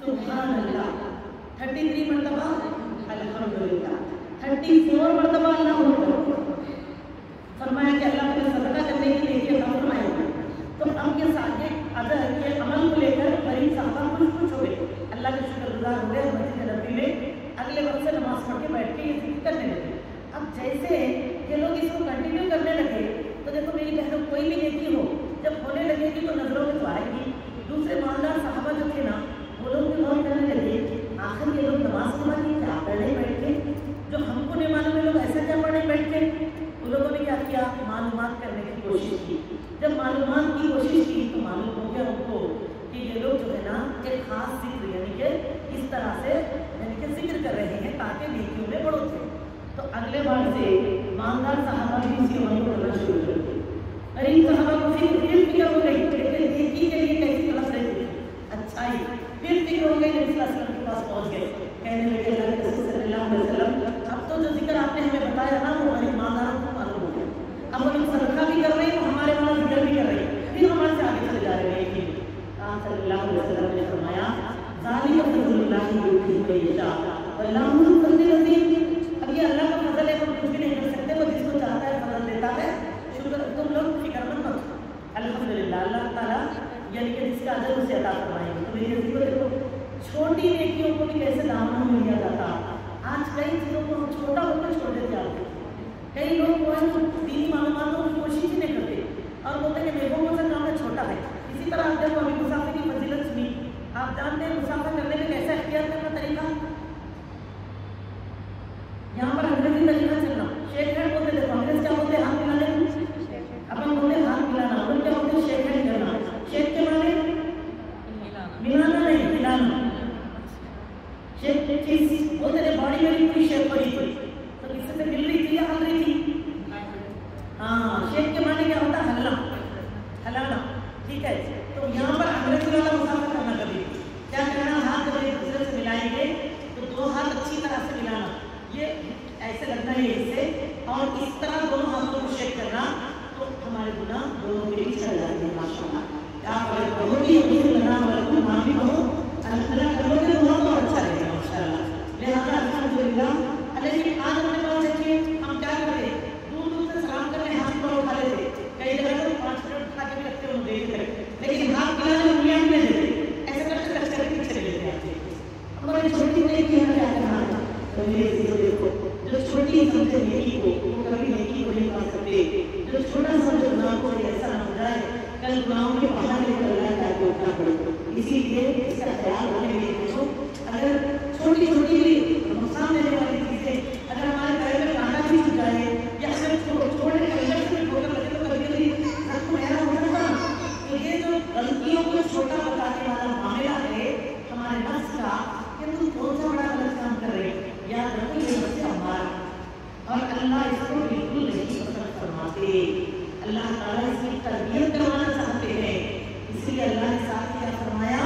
سبحان اللہ، 33 مرتبہ الحمدللہ، 34 مرتبہ اللہ اکبر، فرمایا کہ اللہ تعالیٰ صدقہ کرنے کی نیکی عطا فرمائے. تو اب یہ سارے اگر یہ عمل کو لے کر غریب صاحبہ خوش ہو گئے، اللہ کے شکر گزار ہو گئے. مسجد نبوی میں اگلے وقت سے نماز پڑھ کے بیٹھ کے یہ ذکر کرنے لگے. اب جیسے یہ لوگ اس کو کنٹینیو کرنے لگے تو دیکھو میری بہنوں کوئی بھی نیکی ہو جب ہونے لگے گی تو نظروں میں تو آئے گی. دوسرے مالدار صحابہ جو تھے نا وہ لوگ بھی غور کرنے لگے آخر یہ لوگ نماز کے بعد کیا پڑھنے بیٹھ کے، جو ہم کو نہیں معلوم ہے لوگ ایسا کیا پڑھنے بیٹھ کے. ان لوگوں نے کیا کیا، معلومات کرنے کی کوشش کی. جب معلومات کی کوشش کی تو معلوم ہو گیا ان کو کہ یہ لوگ جو ہے نا ایک خاص ذکر یعنی کہ اس طرح سے یعنی کہ ذکر کر رہے ہیں تاکہ نیکیوں میں بڑھو تھے. تو اگلے بار سے مالدار صحابہ بھی اسی عمل کو کرنا شروع کر دیا. غریب صحابہ کو پھر فکر ہو گئی لیکن نیکی کے لیے کیسی طرف رہتی تھی اچھائی. پھر فکر ہو گئی نبی صلی اللہ علیہ وسلم کے پاس پہنچ گئے، کہنے لگے اللہ کے رسول صلی اللہ علیہ وسلم اب تو جو ذکر آپ نے ہمیں بتایا نا وہ غریب مالداروں کو معلوم ہو گیا. اب وہ لوگ صدقہ بھی کر رہے ہیں ہمارے وہاں ذکر بھی کر رہے ہیں، پھر ہمارے سے آگے چلے جا رہے ہیں. آپ صلی اللہ علیہ وسلم نے فرمایا ذالک فضل اللہ یؤتیہ من یشاء واللہ ذو الفضل العظیم. اب یہ اللہ کا فضل ہے، ہم کچھ بھی نہیں کر سکتے، وہ جس کو چاہتا ہے فضل دیتا ہے. شکر تم لوگ فکر مت کرو، الحمدللہ اللہ تعالیٰ یعنی کہ جس کا اجر اسے عطا فرمائیں گے. تو میری عزیز کو دیکھو چھوٹی نیکیوں کو بھی کیسے دامن میں لیا جاتا. آج کئی چیزوں کو ہم چھوٹا ہو کر چھوڑ دیتے ہیں. کئی لوگ وہ دینی معلوماتوں کی کوشش ہی نہیں کرتے اور بولتے ہیں کہ میرے کو کام ہے چھوٹا ہے. اسی طرح آپ دیکھو ابھی مسافر کی فضیلت سنی. آپ جانتے ہیں مسافر کرنے میں کیسا اختیار کرنا طریقہ، یہاں پر انگریزی طریقہ چلنا. شیک ہینڈ بولتے دیکھو انگریز کیا بولتے ہیں ہاتھ ملانے، اپن بولتے ہیں ہاتھ ملانا، ان کیا بولتے ہیں شیک ہینڈ کرنا. شیک کے معنی ملانا نہیں ملانا. شیک چیز بولتے ہیں باڈی میری پوری شیک ہو رہی تھی تو کسی سے مل رہی تھی یا ہل رہی تھی. ہاں شیک کے معنی کیا ہوتا ہے ہلنا ہلانا. ٹھیک ہے تو یہاں پر انگریزی والا مسافر کرنا کبھی کیا کرنا، ہاتھ جب ایک دوسرے سے ملائیں گے تو دو ہاتھ اچھی طرح سے ملانا، یہ ایسے لگنا ہے اس سے اور اس طرح دونوں ہاتھوں کو شیک کرنا تو ہمارے گناہ دونوں کے بیچ چل جاتے ہیں. ماشاءاللہ آپ اگر کہو گی وہاں بھی کہو اللہ کرو گے بہت اور اچھا رہے گا ماشاءاللہ. لہٰذا الحمدللہ. لیکن آج ہمارے پاس دیکھیے ہم کیا کرتے دور دور سے سلام کرنے ہاتھ پر اٹھا لیتے، کئی جگہ تو 5 منٹ اٹھا کے بھی رکھتے ہیں دیکھ کر، لیکن ہاتھ ملانے انگلیاں بھی نہیں دیتے، ایسا کرتے ٹچ کر کے پیچھے لے لیتے ہیں. ہماری چھوٹی نیکی ہے کیا کرنا ہے. تو میرے عزیزو دیکھو جو چھوٹی سمجھے نیکی کو وہ کبھی نیکی کو نہیں پا سکتے. جو چھوٹا سمجھے گناہ کو ایسا نہ ہو جائے کل گناہوں کے باہر لے کر اللہ کا اٹھنا پڑے. اسی لیے اس کا خیال رکھنے کے لیے اگر چھوٹی چھوٹی بھی نقصان دینے والی چیزیں اگر ہمارے گھر میں کانٹا بھی چھو جائے یا اگر چھوٹے کلر سے بھی ٹھوکر لگے تو کبھی کبھی سب کو ایسا ہو جاتا تو یہ جو غلطیوں کو چھوٹا بتانے والا معاملہ ہے ہمارے نفس کا کہ تم کون سا بڑا غلط کام کر رہے ہیں. یاد رکھو یہ نفس ہمارا اور اللہ اس کو بالکل نہیں پسند فرماتے. اللہ تعالیٰ اس کی تربیت کروانا چاہتے ہیں. اس لیے اللہ نے ساتھ کیا فرمایا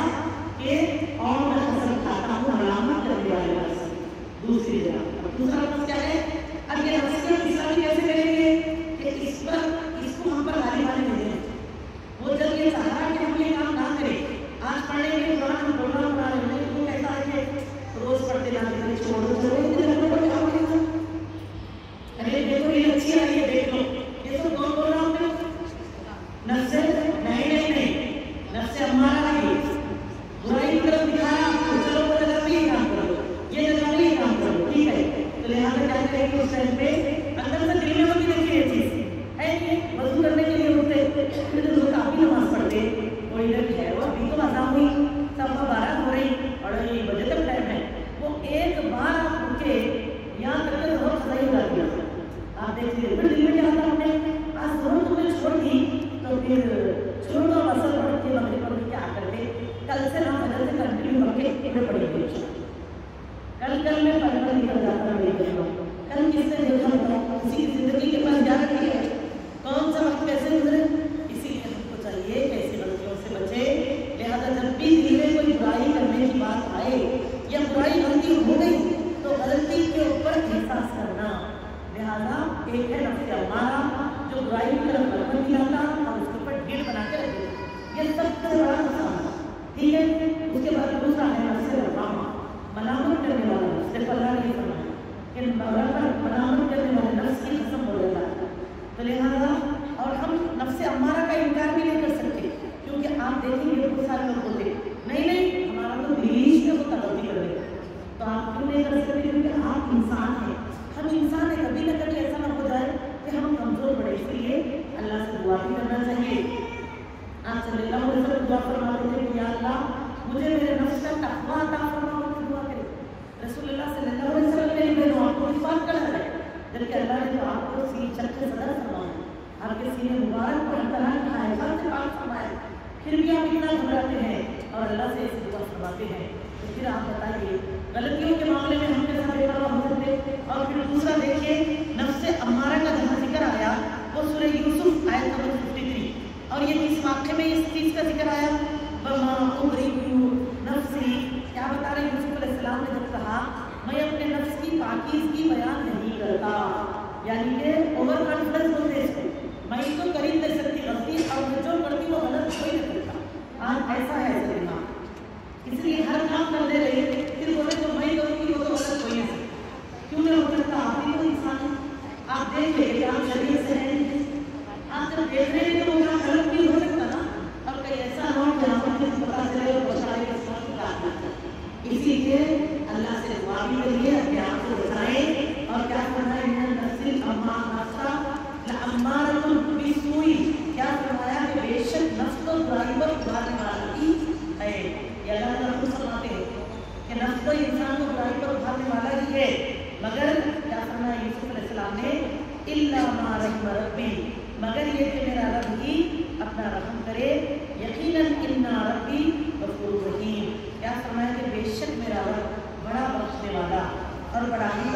کہ اور میں حسن کھاتا ہوں علامت کرنے والے نفس. دوسری جگہ دوسرا نفس کیا ہے، اب یہ نفس کا حصہ بھی کیسے کریں گے کہ اس کو ہم پر غالب آنے نہیں دیں. وہ جب یہ چاہتا کہ ہم یہ کام نہ کریں، آج پڑھنے کے دوران ہم پروگرام بنا رہے ہیں وہ کہتا ہے کہ روز پڑھتے لاتے چھوڑو چھوڑو. ارے دیکھو یہ اچھی آئی ہے دیکھ لو، یہ تو کون بول رہا ہوں میں نفس نہیں نفس ہمارا ہے. برائی کی طرف دکھایا چلو وہ جگہ پہ یہ کام کرو، یہ جگہ پہ یہ کام کرو. ٹھیک ہے تو لہٰذا کیا کریں گے اس ٹائم پہ اندر سے دل میں ہوتی دیکھیے یہ چیز ہے وضو کرنے کے لیے ہوتے پھر جو کافی نماز پڑھتے کوئی ادھر بھی ہے وہ ابھی تو اذان ہوئی سب 12 ہو رہی اور 1 بجے تک ٹائم ہے. وہ ایک بار آپ اٹھ کے یہاں تک کہ بہت صحیح ہو جاتی ہے. آپ دیکھ لیجیے پھر دل میں کیا ہوتا ہم نے آج ضرور تم نے چھوڑ دی تو پھر چھوڑ دو اثر پڑھ کے مغرب پڑھ کے کیا کرتے کل سے نہ فجر سے کنٹینیو کر کے پھر پڑھیں گے. کل میں پڑھنا نکل جاتا ہے کل کس نے دیکھا ہوتا کسی کی زندگی کے پاس جا رہی ہے کون سا وقت کیسے گزرے. اسی لیے ہم کو چاہیے کہ ایسی غلطیوں سے بچے. لہٰذا جب بھی دل میں کوئی برائی کرنے کی بات آئے یا برائی غلطی ہو گئی تو غلطی کے اوپر احساس کرنا. لہٰذا ایک ہے نفس امارہ جو برائی کی طرف برکت دلاتا اور اس کے اوپر ڈیڑھ بنا کے رکھے. یہ سب سے بڑا نقصان. ٹھیک ہے اس کے بعد دوسرا ہے نفس کہ ملامت کرنے والے نفس کی قسم ہو جاتا ہے. تو لہٰذا اور ہم نفس امارہ کا انکار بھی نہیں کر سکتے، کیونکہ آپ دیکھیں گے بہت سارے لوگ ہوتے نہیں ہمارا تو دلیش میں ہوتا غلطی کر دے. تو آپ کیوں نہیں کر سکتے؟ کیونکہ آپ انسان ہیں، ہم انسان ہیں. کبھی نہ کبھی ایسا نہ ہو جائے کہ ہم کمزور پڑے. اس لیے اللہ سے دعا بھی کرنا چاہیے. آپ صلی اللہ علیہ وسلم دعا فرماتے تھے کہ یا اللہ مجھے میرے نفس کا تقویٰ عطا فرما. دعا کرے رسول اللہ صلی اللہ علیہ وسلم نے میرے آپ کو اس بات کا ہے، جبکہ اللہ نے تو آپ کو سینہ چک کے صدر فرمایا، آپ کے سینے مبارک کو اللہ نے حفاظت سے پاک فرمایا، پھر بھی آپ اتنا گھبراتے ہیں اور اللہ سے ایسی دعا فرماتے ہیں. تو پھر آپ بتائیے غلطیوں کے معاملے میں ہم کے ساتھ بے پرواہ ہو سکتے. اور پھر دوسرا دیکھیے نفس امارہ کا جہاں ذکر آیا وہ سورہ یوسف آیت نمبر 53، اور یہ کس واقعے میں اس چیز کا ذکر آیا؟ وما أبرئ نفسی. کیا بتا رہے یوسف علیہ السلام نے جب کہا میں اپنے نفس کی پاکیزگی بیان نہیں کرتا، یعنی کہ اوور کانفیڈنس ہوتے ہیں، میں تو کر ہی نہیں سکتی غلطی، اور میں جو کرتی وہ غلط کوئی نہیں کرتا. آج ایسا ہے سلیما، اس لیے ہر کام کرتے رہیے پھر بولے تو میں کروں گی وہ تو غلط کوئی نہیں. کیوں نہیں ہو سکتا؟ آپ ہی تو انسان ہیں. آپ دیکھ لیں کہ آپ شریعت سے ہیں، آپ جب دیکھ رہے ہیں تو وہ کام غلط نہیں ہو سکتا نا. اور کہیں ایسا نہ ہو کہ آپ کو پتا چلے اور بچائے اس کا خطا. اسی لیے اللہ سے دعا بھی کریے اپنے آپ کو بچائیں. اور کیا فرمایا ان النفس امارۃ لامارۃ بالسوء. کیا فرمایا کہ بے شک نفس تو برائی پر ابھارنے والی ہے. یہ اللہ تعالیٰ خود فرماتے ہیں کہ نفس تو انسان کو برائی پر ابھارنے والا ہی ہے، مگر کیا فرمایا یوسف علیہ السلام نے الا ما رحم ربی، مگر یہ کہ میرا رب ہی اپنا رحم کرے. یقیناً ان ربی غفور رحیم. کیا فرمایا کہ بے شک میرا رب بڑا بخشنے والا اور بڑا ہی